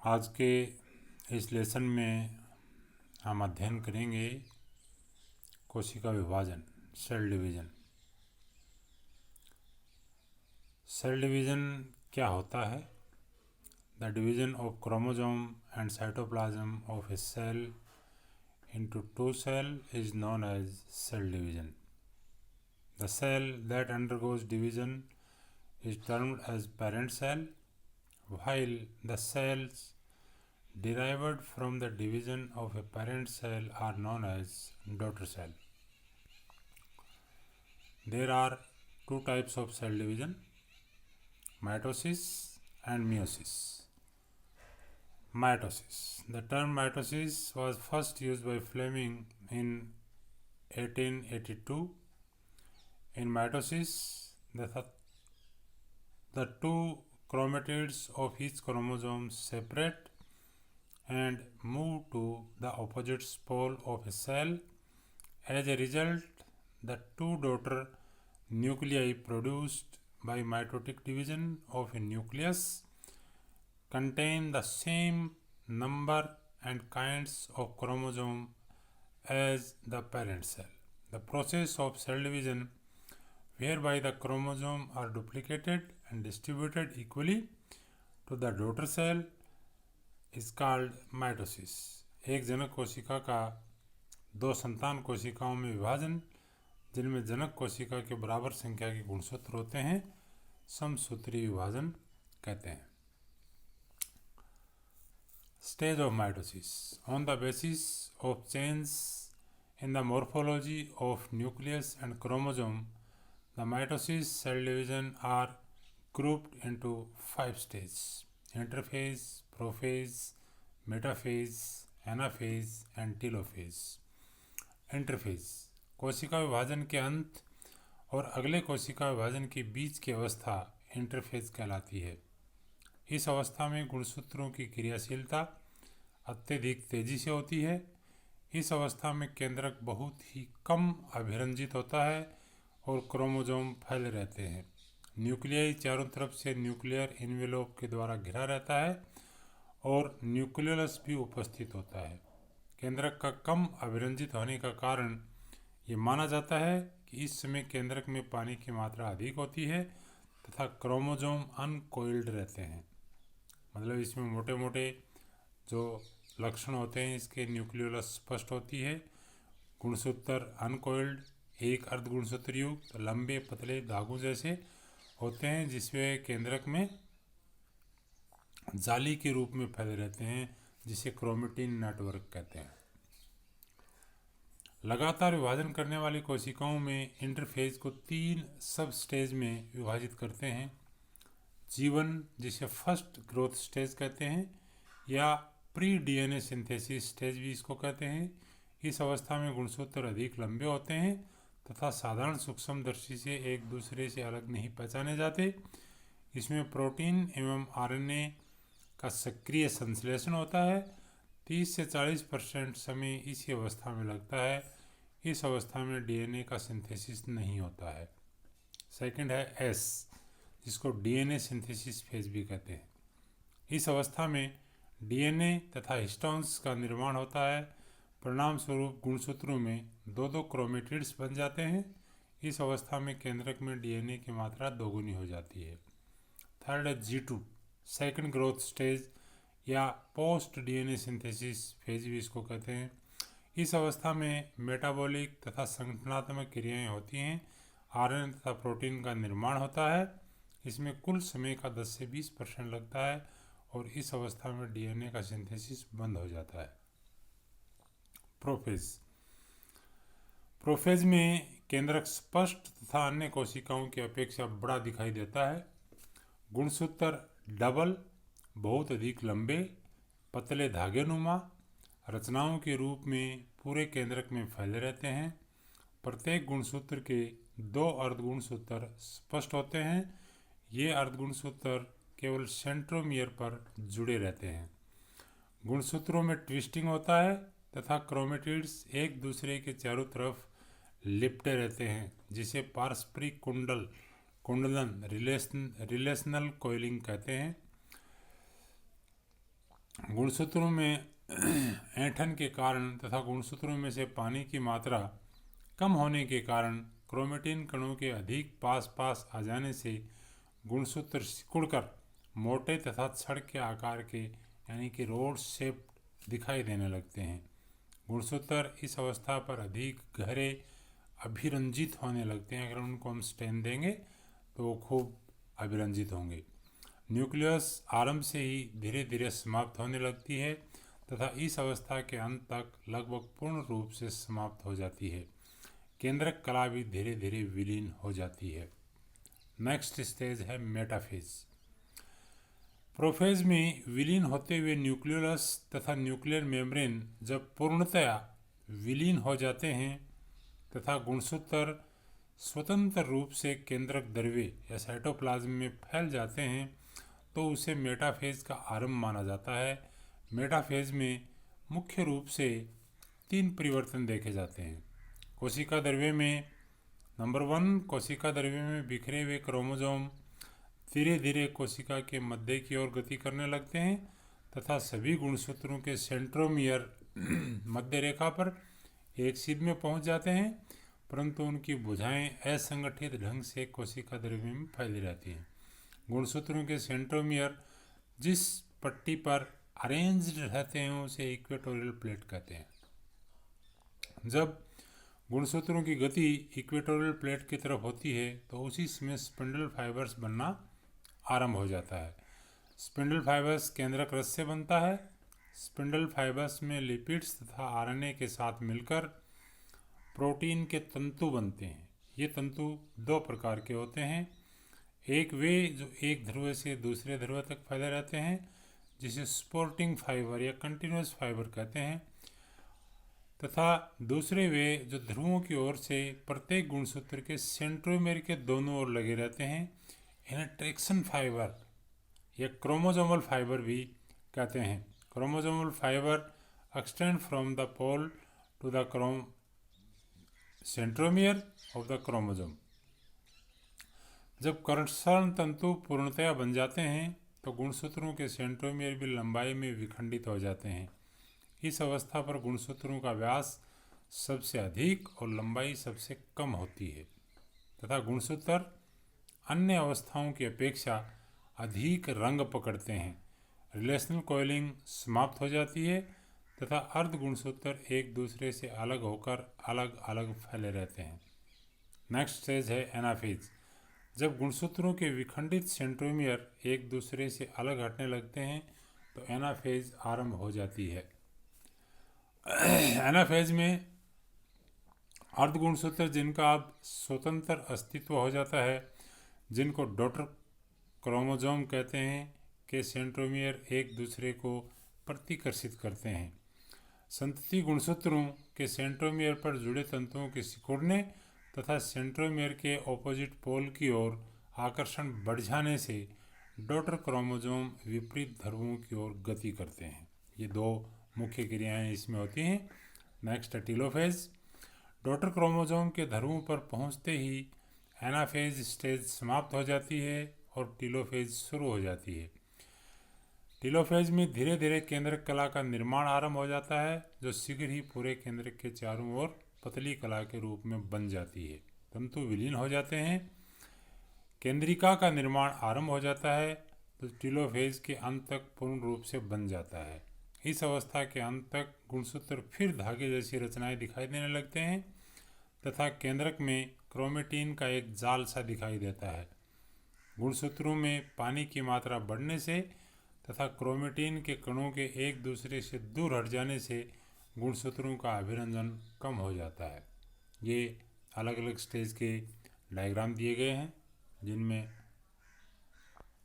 आज के इस लेसन में हम अध्ययन करेंगे कोशिका विभाजन, सेल डिवीज़न। सेल डिवीज़न क्या होता है? The division of chromosome and cytoplasm of a cell into two cells is known as cell division. The cell that undergoes division is termed as parent cell, while the cells derived from the division of a parent cell are known as daughter cell. There are two types of cell division: mitosis and meiosis. Mitosis. The term mitosis was first used by Fleming in 1882. In mitosis, the two chromatids of each chromosome separate and move to the opposite pole of a cell. As a result, the two daughter nuclei produced by mitotic division of a nucleus contain the same number and kinds of chromosome as the parent cell. The process of cell division, whereby the chromosomes are duplicated and distributed equally to the daughter cell, is called mitosis. एक जनक कोशिका का दो संतान कोशिकाओं में विभाजन, जिनमें जनक कोशिका के बराबर संख्या के गुणसूत्र होते हैं, समसूत्रीय विभाजन कहते हैं। Stage of mitosis. On the basis of change in the morphology of nucleus and chromosome, the mitosis cell division are grouped into 5 stages: interphase, prophase, metaphase, anaphase and telophase. Interphase कोशिका विभाजन के अंत और अगले कोशिका विभाजन के बीच की अवस्था इंटरफेज कहलाती है। इस अवस्था में गुणसूत्रों की क्रियाशीलता अत्यधिक तेजी से होती है। इस अवस्था में केंद्रक बहुत ही कम अभिरंजित होता है और क्रोमोसोम फैले रहते हैं। न्यूक्लियाई चारों तरफ से न्यूक्लियर इन्वेलोप के द्वारा घिरा रहता है और न्यूक्लियस भी उपस्थित होता है। केंद्रक का कम अभिरंजित होने का कारण ये माना जाता है कि इस समय केंद्रक में पानी की मात्रा अधिक होती है तथा क्रोमोसोम अनकोइल्ड रहते हैं। मतलब इसमें मोटे मोटे जो लक्षण होते हैं इसके न्यूक्लियोलस स्पष्ट होती है। गुणसूत्र अनकोइल्ड, एक अर्ध गुणसूत्र युक्त, लंबे पतले धागों जैसे होते हैं, जिसमें केंद्रक में जाली के रूप में फैले रहते हैं, जिसे क्रोमेटिन नेटवर्क कहते हैं। लगातार विभाजन करने वाली कोशिकाओं में इंटरफेज को 3 सब स्टेज में विभाजित करते हैं। जीवन, जिसे फर्स्ट ग्रोथ स्टेज कहते हैं या प्री डीएनए सिंथेसिस स्टेज भी इसको कहते हैं। इस अवस्था में गुणसूत्र अधिक लंबे होते हैं तथा साधारण सूक्ष्मदर्शी से एक दूसरे से अलग नहीं पहचाने जाते। इसमें प्रोटीन एवं आरएनए का सक्रिय संश्लेषण होता है। 30 से 40% समय इसी अवस्था में लगता है। इस अवस्था में डीएनए का सिंथेसिस नहीं होता है। सेकंड है एस, जिसको डीएनए सिंथेसिस फेज भी कहते हैं। इस अवस्था में डीएनए तथा हिस्टोन्स का निर्माण होता है। परिणाम स्वरूप गुणसूत्रों में दो दो क्रोमेटिड्स बन जाते हैं। इस अवस्था में केंद्रक में डीएनए की मात्रा दोगुनी हो जाती है। थर्ड है G2, सेकंड ग्रोथ स्टेज या पोस्ट डीएनए सिंथेसिस फेज भी इसको कहते हैं। इस अवस्था में मेटाबॉलिक तथा संगठनात्मक क्रियाएं होती हैं। आरएनए तथा प्रोटीन का निर्माण होता है। इसमें कुल समय का 10 से 20% लगता है और इस अवस्था में डीएनए का सिंथेसिस बंद हो जाता है। प्रोफेज। प्रोफेज में केंद्रक स्पष्ट तथा अन्य कोशिकाओं की अपेक्षा बड़ा दिखाई देता है। गुणसूत्र डबल, बहुत अधिक लंबे, पतले धागेनुमा रचनाओं के रूप में पूरे केंद्रक में फैले रहते हैं। प्रत्येक गुणसूत्र के 2 अर्धगुणसूत्र स्पष्ट होते हैं। ये अर्धगुणसूत्र केवल सेंट्रोमियर पर जुड़े रहते हैं। गुणसूत्रों में ट्विस्टिंग होता है तथा क्रोमेटिड्स एक दूसरे के चारों तरफ लिपटे रहते हैं, जिसे पारस्परिक कुंडलन रिलेशनल कोइलिंग कहते हैं। गुणसूत्रों में ऐंठन के कारण तथा गुणसूत्रों में से पानी की मात्रा कम होने के कारण क्रोमेटिन कणों के अधिक पास पास आ जाने से गुणसूत्र सिकुड़कर मोटे तथा छड़ के आकार के यानी कि रोड शेप्ड दिखाई देने लगते हैं। गुणसूत्र इस अवस्था पर अधिक गहरे अभिरंजित होने लगते हैं। अगर उनको हम स्टेन देंगे तो वो खूब अभिरंजित होंगे। न्यूक्लियस आरंभ से ही धीरे धीरे समाप्त होने लगती है तथा इस अवस्था के अंत तक लगभग पूर्ण रूप से समाप्त हो जाती है। केंद्रक कला भी धीरे धीरे विलीन हो जाती है। नेक्स्ट स्टेज है मेटाफेज। प्रोफेज में विलीन होते हुए न्यूक्लियस तथा न्यूक्लियर मेम्ब्रेन जब पूर्णतया विलीन हो जाते हैं तथा गुणसूत्र स्वतंत्र रूप से केंद्रक द्रव्य या साइटोप्लाज्म में फैल जाते हैं तो उसे मेटाफेज का आरंभ माना जाता है। मेटाफेज में मुख्य रूप से 3 परिवर्तन देखे जाते हैं। कोशिका द्रव्य में नंबर 1, कोशिका द्रव्य में बिखरे हुए क्रोमोसोम धीरे धीरे कोशिका के मध्य की ओर गति करने लगते हैं तथा सभी गुणसूत्रों के सेंट्रोमियर मध्य रेखा पर एक सीध में पहुंच जाते हैं, परंतु उनकी भुजाएं असंगठित ढंग से कोशिका द्रव्य में फैली रहती हैं। गुणसूत्रों के सेंट्रोमियर जिस पट्टी पर अरेंज्ड रहते हैं उसे इक्वेटोरियल प्लेट कहते हैं। जब गुणसूत्रों की गति इक्वेटोरियल प्लेट की तरफ होती है तो उसी समय स्पिंडल फाइबर्स बनना आरंभ हो जाता है। स्पिंडल फाइबर्स केंद्रक रस से बनता है। स्पिंडल फाइबर्स में लिपिड्स तथा आरएनए के साथ मिलकर प्रोटीन के तंतु बनते हैं। ये तंतु 2 प्रकार के होते हैं। एक वे जो एक ध्रुव से दूसरे ध्रुव तक फैले रहते हैं जिसे सपोर्टिंग फाइबर या कंटिन्यूस फाइबर कहते हैं, तथा दूसरे वे जो ध्रुवों की ओर से प्रत्येक गुणसूत्र के सेंट्रोमियर के दोनों ओर लगे रहते हैं। इन्हें ट्रैक्शन फाइबर या क्रोमोसोमल फाइबर भी कहते हैं। Chromosomal fibre extend from the pole to the centromere of the chromosome. जब कर्षण तंतु पूर्णतया बन जाते हैं तो गुणसूत्रों के सेंट्रोमियर भी लंबाई में विखंडित हो जाते हैं। इस अवस्था पर गुणसूत्रों का व्यास सबसे अधिक और लंबाई सबसे कम होती है तथा गुणसूत्र अन्य अवस्थाओं की अपेक्षा अधिक रंग पकड़ते हैं। रिलेशनल कॉइलिंग समाप्त हो जाती है तथा अर्ध गुणसूत्र एक दूसरे से अलग होकर अलग अलग फैले रहते हैं। नेक्स्ट स्टेज है एनाफेज। जब गुणसूत्रों के विखंडित सेंट्रोमियर एक दूसरे से अलग हटने लगते हैं तो एनाफेज आरंभ हो जाती है। एनाफेज में अर्ध गुणसूत्र जिनका अब स्वतंत्र अस्तित्व हो जाता है, जिनको डॉटर क्रोमोसोम कहते हैं, के सेंट्रोमियर एक दूसरे को प्रतिकर्षित करते हैं। संतति गुणसूत्रों के सेंट्रोमियर पर जुड़े तंतुओं के सिकुड़ने तथा सेंट्रोमियर के ऑपोजिट पोल की ओर आकर्षण बढ़ जाने से डॉटर क्रोमोसोम विपरीत ध्रुवों की ओर गति करते हैं। ये 2 मुख्य क्रियाएं इसमें होती हैं। Next telophase. डॉटर क्रोमोसोम के ध्रुवों पर पहुंचते ही एनाफेज स्टेज समाप्त हो जाती है और टीलोफेज शुरू हो जाती है। टीलोफेज में धीरे धीरे केंद्रक कला का निर्माण आरंभ हो जाता है जो शीघ्र ही पूरे केंद्रक के चारों ओर पतली कला के रूप में बन जाती है। तंतु विलीन हो जाते हैं, केंद्रिका का निर्माण आरंभ हो जाता है तो टीलोफेज के अंत तक पूर्ण रूप से बन जाता है। इस अवस्था के अंत तक गुणसूत्र फिर धागे जैसी रचनाएं दिखाई देने लगते हैं तथा केंद्रक में क्रोमेटिन का एक जाल सा दिखाई देता है। गुणसूत्रों में पानी की मात्रा बढ़ने से तथा क्रोमेटिन के कणों के एक दूसरे से दूर हट जाने से गुणसूत्रों का अभिरंजन कम हो जाता है। ये अलग अलग स्टेज के डायग्राम दिए गए हैं जिनमें